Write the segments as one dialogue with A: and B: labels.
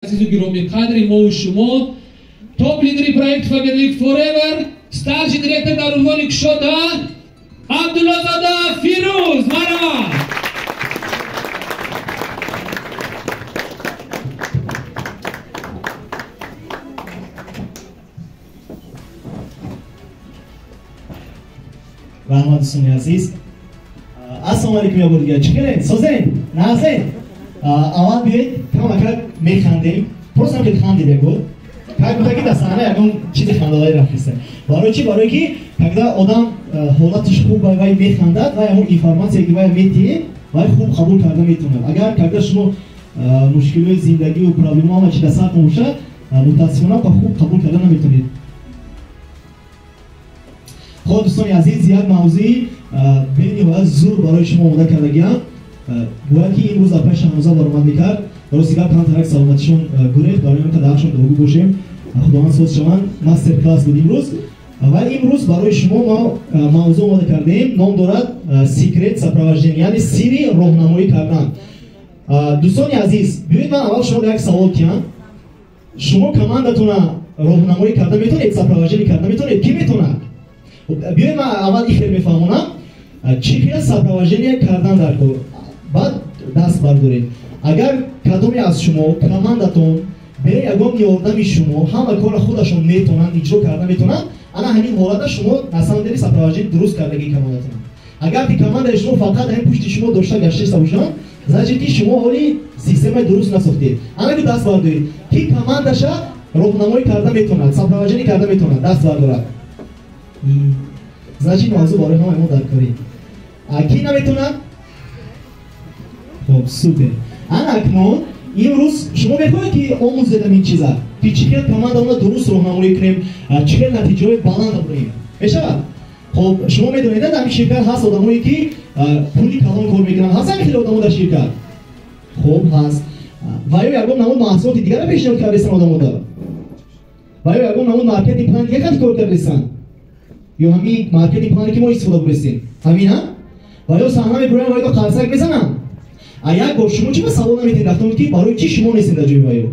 A: عزیز و گرامی قدر ما و شما توپ لیدری پروژه فاملی لیگ فوراور استارچ دیرکتور در عنوان کشاده عبدالله زاده فیروز مرحبا.
B: رحمت دوستان عزیز السلام علیکم یا بودیگه چکرین سازین نازین اول بیایید کمک میخندیم پرسم که خندیده بود как будто ки дастана ягон чизи хандалаи рафиста барои чи барои ки когда одам ҳолатиш хуб ба вай механдад вай ҳамон информатсия ки вай метиҳед вай хуб қабул карда метавонад агар когда шумо мушкилои зиндагию проблемаҳои чи дастатон бошад мутаассифона ба хуб қабул карда наметавонед. хоб дӯстони азиз як мавзӯи бениҳоят зур барои шумо омода кардагиам гӯя ки имрӯз дар пай шаҳноза баромад мекард ростигар камтарак саломатишон гурефт барои он ки даршон догу бошем худованд соз шаванд мастер класс буд имрӯз ва имрӯз барои шумо мо мавзӯъ омода кардем ном дорад секрет сопровождения яъне сирри роҳнамоӣ кардан. дӯстони азиз биёед ман аввал шумо як савол киям шумо командатона роҳнамоӣ карда метавонед сопровождение карда метавонед ки метавонад биёед ман аввал ин хел мефаҳмонам чӣ хел сопровождение кардан дар кор баъд даст бардоред. агар кадоме аз шумо командатон бе ягон ёрдами шумо ҳама кора худашон метавонанд иҷро карда метавонанд ана ҳамин ҳолата шумо на самом деле сопровождение дуруст кардаги командатон. агар ки командаи шумо фақат ҳамин пушти шумо дошта гаштаиста бошанд значит ки шумо ҳоли системаи дуруст насохтед. ана ки даст бардоред ки командаша роҳнамоӣ карда метавонад сопровождение карда метавонад даст бардорад значит мавзӯъ барои ҳама мо даркорӣ ки наметавонад хоб супер. ана акнун имрӯз шумо мехоҳед ки омӯзед ин чиза ки чӣ хел командаона дуруст роҳнамоӣ кунем чӣ хел натиҷаҳои баланд бурем мешавад. хоб шумо медонед дар ин ширкат ҳаст одамое ки пули калон кор мекунанд ҳаст ҳамин хеле одамо дар ширкат хоб ҳаст ва ё ягон намуд маҳсулоти дигара пешниҳод кардастан одамода ва ё ягон намуд маркетинг план дига қати кор кардастан ё ҳамин маркетинг плане ки мо истифода бурестем ҳамина ва ё саҳна мебуранд ва ё қарсак мезананд. а як бор шумо чӣ ба савол наметед рафтамед ки барои чӣ шумо нестед дар ҷои вайо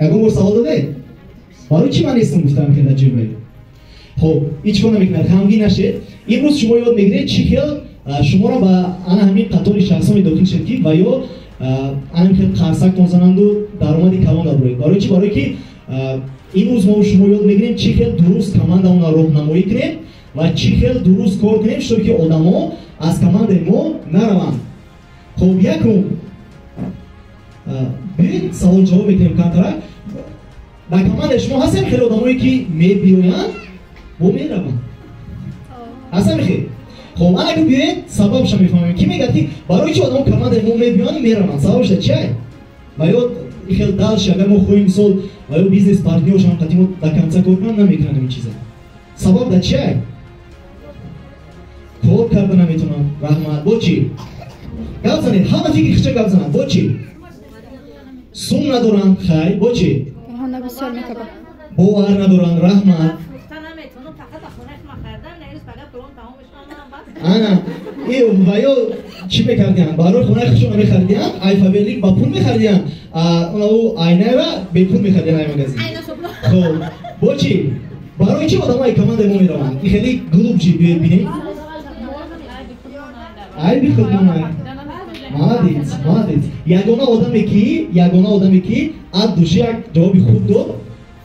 B: ягон бор савол додед барои чӣ ман нестам гуфтам ки дар ҷои вайо. хоб ҳеҷ кор намекунад ғамгин нашед имрӯз шумо ёд мегиред чӣ хел шуморо ба ана ҳамин қатори шахсони дохил шед ки ва ё ана хел қарсактон зананду даромади калон дабуред барои чӣ барои ки имрӯз мо шумо ёд мегирем чӣ хел дуруст командаона роҳнамоӣ кунем ва чӣ хел дуруст кор кунем шуто ки одамо аз командаи мо нараванд. хоб якум биёед савол ҷавоб мекунем камтарак дар командаи шумо ҳастем хеле одамое ки мебиёянд бо мераванд ҳастам хел хоб ана ки биёед сабабша мефаҳмем ки мегӯяд ки барои чӣ одамо командаи мо мебиёянд мераванд сабабша чи ай ва ё хел далши агар мо хоҳем мисол ва ё бизнес партнёршам қати мо дар камца кор кунам намекунам ин чиза сабаб дар чи ай кор карда наметавонам раҳмат бо чӣ гап занед ҳама фикри хича гап занад бо чӣ сум надоранд хай бо чӣ бовар надоранд раҳмат ана ва ё чӣ мекардианд барои хонаи худшон мехаридианд алфаверлик ба пул мехаридианд айнаро бепул мехаридианд ай магазин хоб бо чӣ барои чӣ одамои командаи мо мераванд ин хеле глуб ҷи биёед бинем айби худмонай молодец молодец ягона одаме ки ад души як ҷавоби хуб дод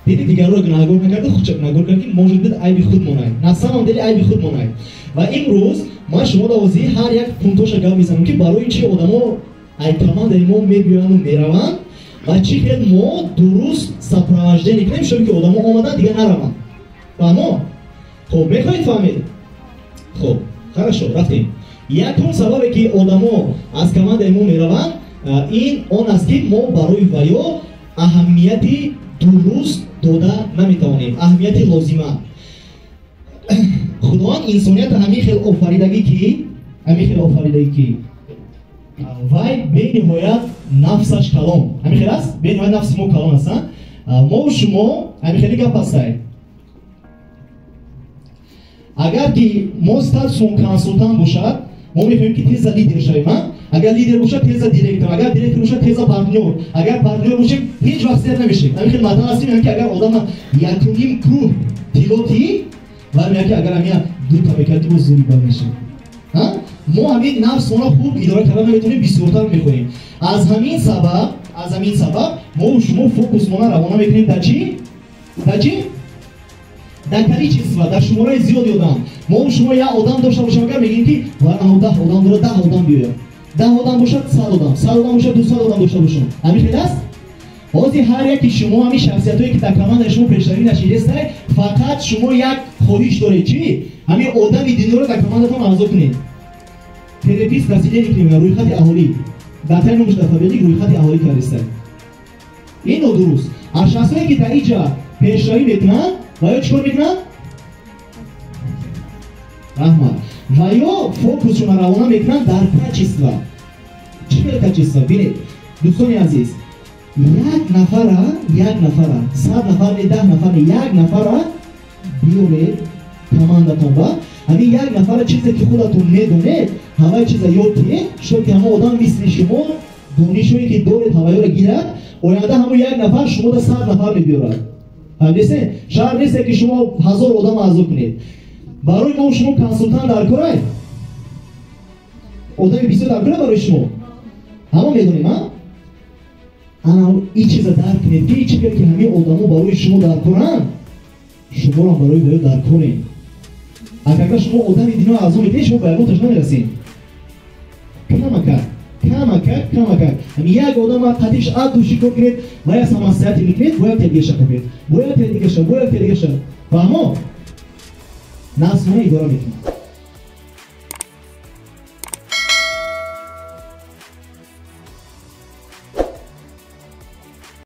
B: диди дигарро гунаҳгор накарда худша гунаҳгор кард ки может бид айби худ монай на самом деле айби худ монай. ва имрӯз ман шумо давози ҳар як пунктоша гап мезанам ки барои чӣ одамо ай командаи мо мебиёянду мераванд ва чӣ хел мо дуруст сопровождение кунем шуто ки одамо омаданд дига нараванд фаҳмо хоб мехоҳед фаҳмед хоб хорошо рафтем. якум сабабе ки одамо аз командаи мо мераванд ин он аст ки мо барои ваё аҳамияти дуруст дода наметавонем аҳамияти лозима. худованд инсонията ҳамин хел офаридагӣ ки вай бениҳоят нафсаш калон ҳамин хел аст бениҳоят нафси мо калон астанд мову шумо ҳамин хели гап астай агар ки мо 100 сум консултант бошад мо мехоҳем ки теза лидер шавем اگر لیدر باشه تیزا دیرکتور، اگر دیرکتور باشه تیزا پارتنر، اگر پارتنر باشه هیچ وقت سر نمیشه. همین خدمت هستیم که اگر آدم یکونیم کوه پیلوتی و میگه که اگر همین دو تا بکردی باز زوری بمیشه. ها؟ ما همین نفس ما خوب اداره کردن نمیتونیم بیشتر میخوریم. از همین سبب ما و شما فوکوس ما روانه میکنیم در چی؟ در کاری چیز در شماره زیادی آدم. ما و شما یا آدم داشته باشیم اگر میگیم که وارا 10 آدم داره 10 آدم بیاید. 10 آدم باشد 100 آدم، 100 آدم باشد 200 آدم داشته باشیم. همین خیلی است. بازی هر یکی شما همین شخصیتایی که در کمال شما پیشروی نشیده فقط شما یک خواهش دارید چی؟ همین آدم دینی رو در کمالتون آزاد کنید. تراپیست رسیده میکنیم روی خط اهالی. بهترین نموش دفعه روی خط اهالی کاریسته. این درست. از شخصایی که در اینجا پیشروی میکنن و یا چیکار میکنن؟ رحمت. و یا فوکوسشون روانه میکنن در کچیستا. چی میگه کچیستا؟ ببینید دوستان عزیز، یک نفر 100 نفر 10 نفر یک نفر بیارید کماندتون با همین یک نفر چیزی که خودتون میدونید همه چیز یاد کنید شد که همه آدم مثل شما دانشویی که دارید همه رو گیرد آینده همون یک نفر شما در 100 نفر میبیارد. همینه شاید نیست که شما 1000 آدم اعضا کنید. برای ما شما کنسولتان در کاره آدم 20 در کاره برای شما همه میدونیم ها. انا این چیز درک کنید که این چیزی که همین آدما برای شما در کنن شما رو برای باید در کنید. اگر شما آدم دینا اعضا میکنید شما به ایمانتش نمیرسید. کم کرد. همین یک آدم قدیش دوشی کنید و یا سماسیاتی میکنید باید تدیگه کنید. باید تدیگه شد. و اما ناس منه اداره میکنید.